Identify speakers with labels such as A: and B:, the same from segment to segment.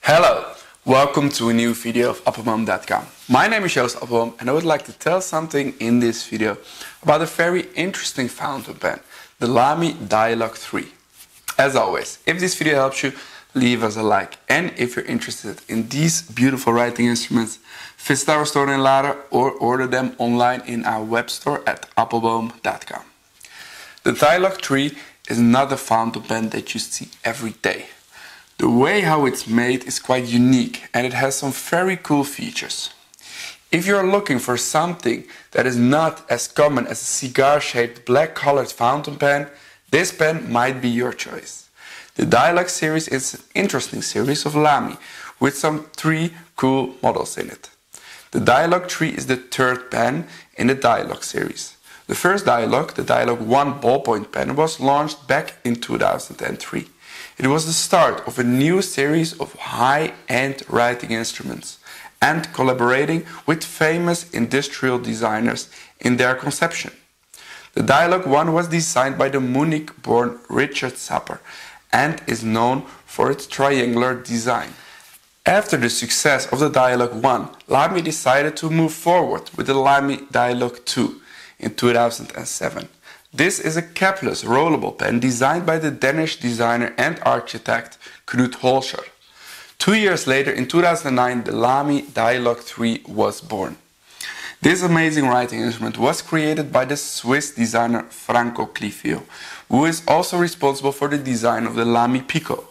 A: Hello, welcome to a new video of Appelboom.com. My name is Joost Appelboom and I would like to tell something in this video about a very interesting fountain pen, the Lamy Dialog 3. As always, if this video helps you, leave us a like. And if you're interested in these beautiful writing instruments, visit our store in Laren or order them online in our web store at Appelboom.com. The Dialog 3 is not a fountain pen that you see every day. The way how it's made is quite unique and it has some very cool features. If you're looking for something that is not as common as a cigar-shaped black-colored fountain pen, this pen might be your choice. The Dialog series is an interesting series of Lamy with some 3 cool models in it. The Dialog 3 is the 3rd pen in the Dialog series. The first Dialog, the Dialog 1 ballpoint pen, was launched back in 2003. It was the start of a new series of high-end writing instruments and collaborating with famous industrial designers in their conception. The Dialog 1 was designed by the Munich-born Richard Sapper and is known for its triangular design. After the success of the Dialog 1, Lamy decided to move forward with the Lamy Dialog 2 in 2007. This is a capless rollable pen designed by the Danish designer and architect Knud Holscher. 2 years later, in 2009, the Lamy Dialog 3 was born. This amazing writing instrument was created by the Swiss designer Franco Clivio, who is also responsible for the design of the Lamy Pico.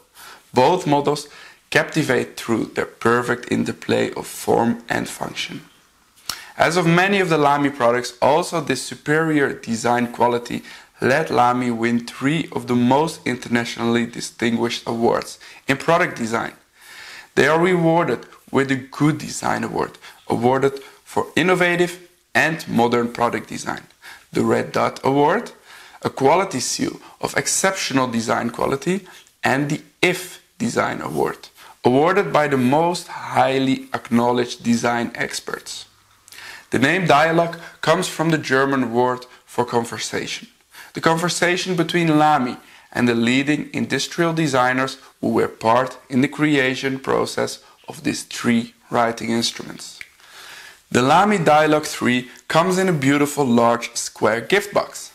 A: Both models captivate through their perfect interplay of form and function. As of many of the Lamy products, also this superior design quality let Lamy win 3 of the most internationally distinguished awards in product design. They are rewarded with the Good Design Award, awarded for innovative and modern product design, the Red Dot Award, a quality seal of exceptional design quality, and the IF Design Award, awarded by the most highly acknowledged design experts. The name Dialog comes from the German word for conversation. The conversation between Lamy and the leading industrial designers who were part in the creation process of these 3 writing instruments. The Lamy Dialog 3 comes in a beautiful large square gift box.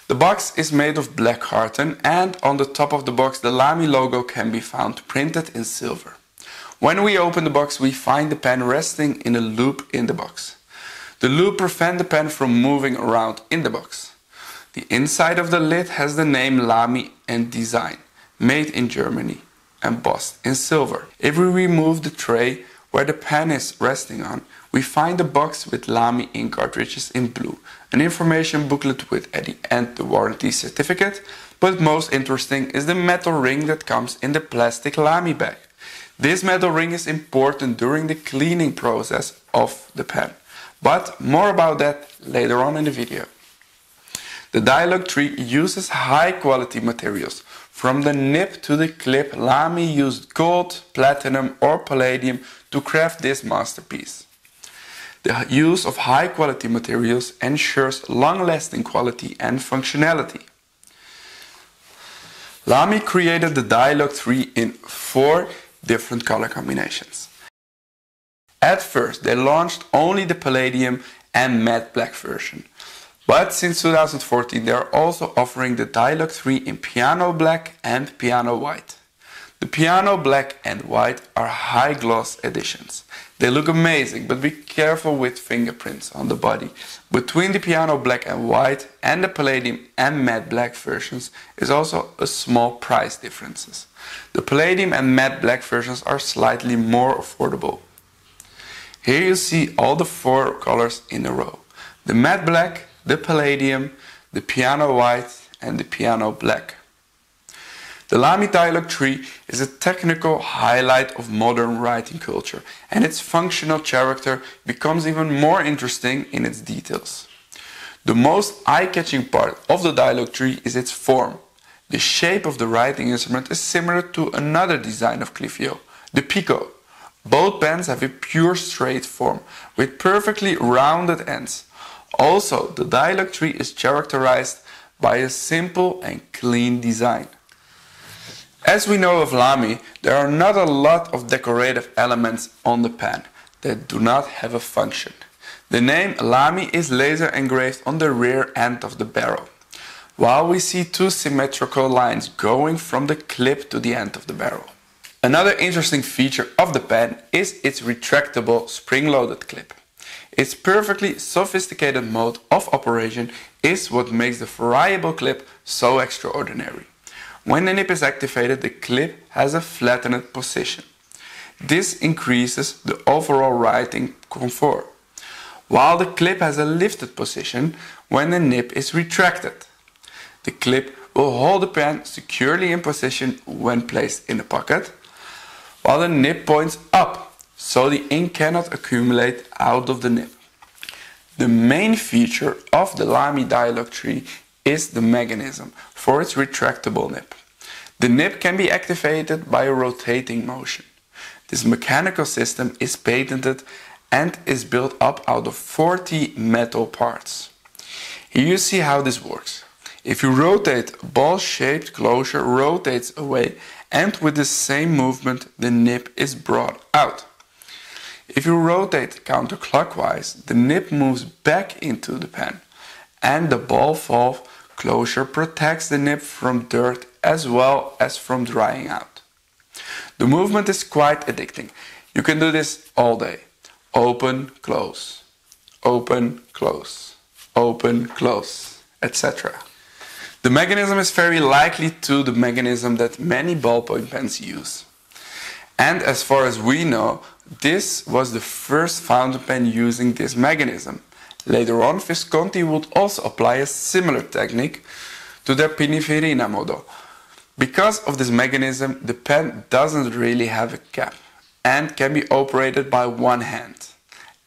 A: The box is made of black tartan and on the top of the box the Lamy logo can be found printed in silver. When we open the box we find the pen resting in a loop in the box. The loop prevents the pen from moving around in the box. The inside of the lid has the name Lamy and Design, made in Germany, embossed in silver. If we remove the tray where the pen is resting on, we find a box with Lamy ink cartridges in blue, an information booklet with at the end the warranty certificate, but most interesting is the metal ring that comes in the plastic Lamy bag. This metal ring is important during the cleaning process of the pen. But more about that later on in the video. The Dialog 3 uses high quality materials. From the nib to the clip, Lamy used gold, platinum or palladium to craft this masterpiece. The use of high quality materials ensures long-lasting quality and functionality. Lamy created the Dialog 3 in 4 different color combinations. At first they launched only the palladium and matte black version, but since 2014 they are also offering the Dialog 3 in piano black and piano white. The piano black and white are high gloss editions. They look amazing, but be careful with fingerprints on the body. Between the piano black and white and the palladium and matte black versions is also a small price differences. The palladium and matte black versions are slightly more affordable. Here you see all the 4 colors in a row. The matte black, the palladium, the piano white and the piano black. The Lamy Dialog 3 is a technical highlight of modern writing culture and its functional character becomes even more interesting in its details. The most eye-catching part of the Dialog 3 is its form. The shape of the writing instrument is similar to another design of Clivio, the Pico. Both pens have a pure straight form, with perfectly rounded ends. Also, the Dialog 3 is characterized by a simple and clean design. As we know of Lamy, there are not a lot of decorative elements on the pen that do not have a function. The name Lamy is laser engraved on the rear end of the barrel, while we see two symmetrical lines going from the clip to the end of the barrel. Another interesting feature of the pen is its retractable spring-loaded clip. Its perfectly sophisticated mode of operation is what makes the variable clip so extraordinary. When the nib is activated, the clip has a flattened position. This increases the overall writing comfort, while the clip has a lifted position when the nib is retracted. The clip will hold the pen securely in position when placed in the pocket, while the nib points up, so the ink cannot accumulate out of the nib. The main feature of the Lamy Dialog 3 is the mechanism for its retractable nib. The nib can be activated by a rotating motion. This mechanical system is patented and is built up out of 40 metal parts. Here you see how this works. If you rotate, a ball-shaped closure rotates away, and with the same movement the nib is brought out. If you rotate counterclockwise, the nib moves back into the pen, and the ball valve closure protects the nib from dirt as well as from drying out. The movement is quite addicting. You can do this all day. Open, close, open, close, open, close, etc. The mechanism is very likely to the mechanism that many ballpoint pens use. And as far as we know, this was the first fountain pen using this mechanism. Later on, Visconti would also apply a similar technique to their Pininfarina model. Because of this mechanism, the pen doesn't really have a cap and can be operated by one hand,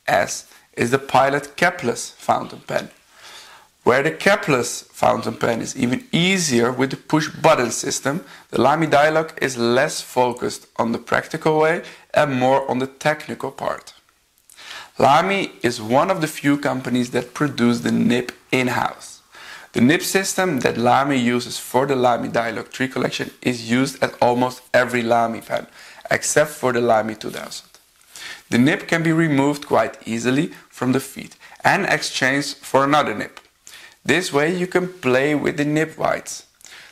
A: as is the Pilot Capless fountain pen. Where the Capless fountain pen is even easier with the push-button system, the Lamy Dialog is less focused on the practical way and more on the technical part. Lamy is one of the few companies that produce the nib in-house. The nib system that Lamy uses for the Lamy Dialog 3 collection is used at almost every Lamy pen, except for the Lamy 2000. The nib can be removed quite easily from the feed and exchanged for another nib. This way you can play with the nib whites.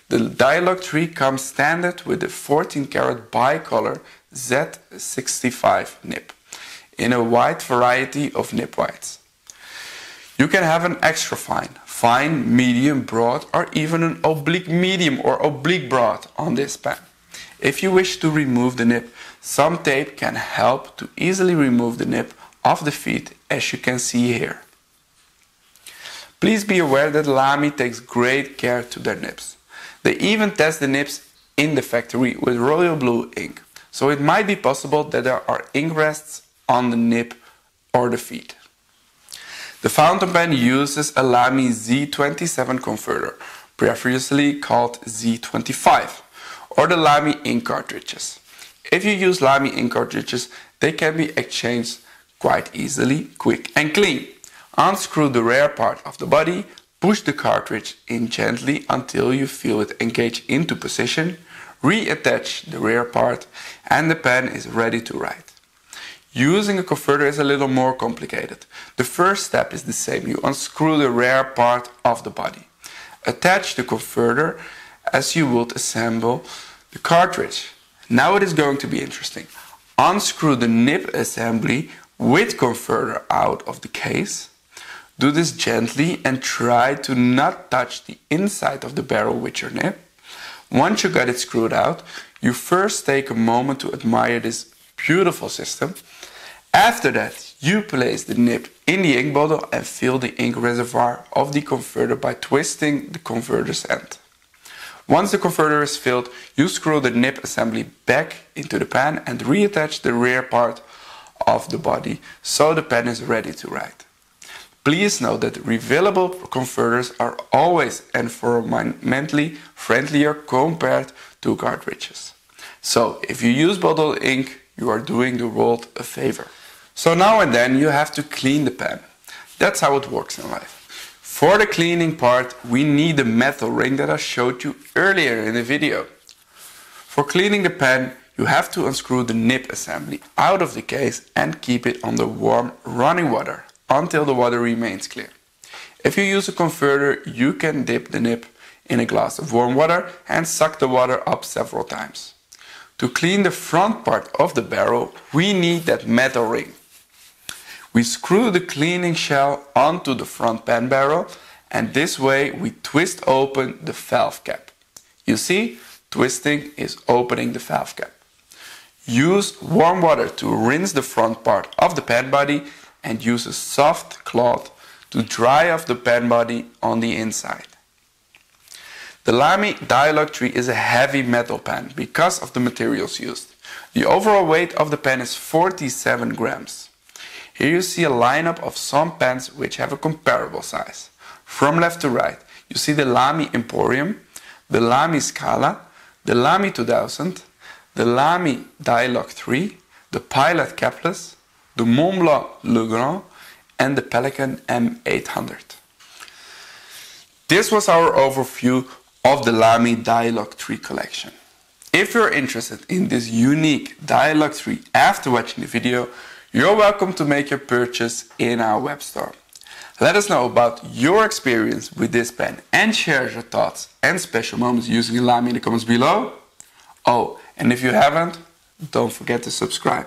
A: The Dialog 3 comes standard with the 14 karat bicolor Z65 nib in a wide variety of nib whites. You can have an extra fine, medium, broad, or even an oblique medium or oblique broad on this pen. If you wish to remove the nib, some tape can help to easily remove the nib off the feed, as you can see here. Please be aware that Lamy takes great care to their nibs. They even test the nibs in the factory with royal blue ink, so it might be possible that there are ink rests on the nib or the feed. The fountain pen uses a Lamy Z27 converter, previously called Z25, or the Lamy ink cartridges. If you use Lamy ink cartridges, they can be exchanged quite easily, quick and clean. Unscrew the rear part of the body, push the cartridge in gently until you feel it engage into position, reattach the rear part, and the pen is ready to write. Using a converter is a little more complicated. The first step is the same. You unscrew the rear part of the body. Attach the converter as you would assemble the cartridge. Now it is going to be interesting. Unscrew the nib assembly with converter out of the case. Do this gently and try to not touch the inside of the barrel with your nib. Once you got it screwed out, you first take a moment to admire this beautiful system. After that, you place the nib in the ink bottle and fill the ink reservoir of the converter by twisting the converter's end. Once the converter is filled, you screw the nib assembly back into the pen and reattach the rear part of the body so the pen is ready to write. Please note that refillable converters are always environmentally friendlier compared to cartridges. So if you use bottled ink, you are doing the world a favor. So now and then you have to clean the pen. That's how it works in life. For the cleaning part, we need the metal ring that I showed you earlier in the video. For cleaning the pen, you have to unscrew the nib assembly out of the case and keep it under warm running water until the water remains clear. If you use a converter, you can dip the nib in a glass of warm water and suck the water up several times. To clean the front part of the barrel, we need that metal ring. We screw the cleaning shell onto the front pen barrel, and this way we twist open the valve cap. You see, twisting is opening the valve cap. Use warm water to rinse the front part of the pen body and use a soft cloth to dry off the pen body on the inside. The Lamy Dialog 3 is a heavy metal pen because of the materials used. The overall weight of the pen is 47 grams. Here you see a lineup of some pens which have a comparable size. From left to right, you see the Lamy Emporium, the Lamy Scala, the Lamy 2000, the Lamy Dialog 3, the Pilot Capless, the Mont Blanc Le Grand, and the Pelican M800. This was our overview of the Lamy Dialog 3 collection. If you're interested in this unique Dialog 3 after watching the video, you're welcome to make your purchase in our web store. Let us know about your experience with this pen and share your thoughts and special moments using Lamy in the comments below. Oh, and if you haven't, don't forget to subscribe.